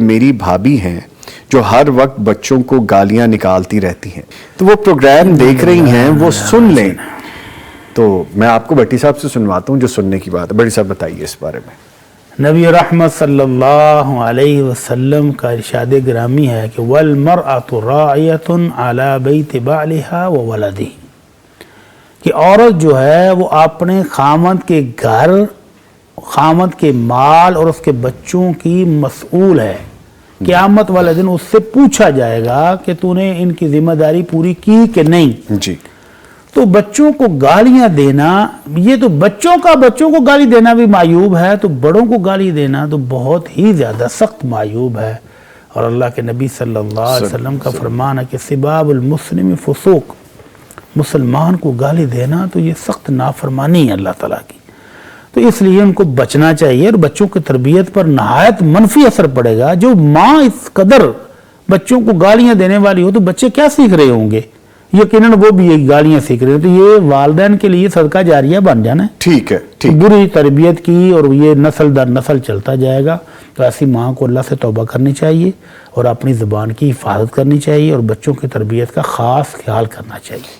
میری بھابھی ہیں جو ہر وقت بچوں کو گالیاں نکالتی رہتی ہیں، تو وہ پروگرام دیکھ رہی ہیں، وہ سن لیں۔ تو میں آپ کو بھٹی صاحب سے سنواتا ہوں جو سننے کی بات ہے۔ بھٹی صاحب بتائیے اس بارے میں۔ نبی رحمت صلی اللہ علیہ وسلم کا ارشاد گرامی ہے کہ وَالْمَرْأَةُ رَاعِيَةٌ عَلَى بَيْتِ بَعْلِهَا وَوَلَدِهِ، کہ عورت جو ہے وہ اپنے خامند کے گھر، خامند کے مال اور اس کے بچوں کی مسئول ہے۔ قیامت والے دن اس سے پوچھا جائے گا کہ تو نے ان کی ذمہ داری پوری کی کہ نہیں۔ جی، تو بچوں کو گالیاں دینا، یہ تو بچوں کو گالی دینا بھی معیوب ہے، تو بڑوں کو گالی دینا تو بہت ہی زیادہ سخت معیوب ہے۔ اور اللہ کے نبی صلی اللہ علیہ وسلم کا فرمان ہے کہ سباب المسلم فسوق، مسلمان کو گالی دینا تو یہ سخت نافرمانی ہے اللہ تعالیٰ کی۔ تو اس لیے ان کو بچنا چاہیے، اور بچوں کی تربیت پر نہایت منفی اثر پڑے گا۔ جو ماں اس قدر بچوں کو گالیاں دینے والی ہو تو بچے کیا سیکھ رہے ہوں گے؟ یقیناً وہ بھی یہ گالیاں سیکھ رہے ہیں، تو یہ والدین کے لیے صدقہ جاریہ بن جانا ہے۔ ٹھیک ہے، ٹھیک۔ بری تربیت کی اور یہ نسل در نسل چلتا جائے گا، تو ایسی ماں کو اللہ سے توبہ کرنی چاہیے اور اپنی زبان کی حفاظت کرنی چاہیے اور بچوں کی تربیت کا خاص خیال کرنا چاہیے۔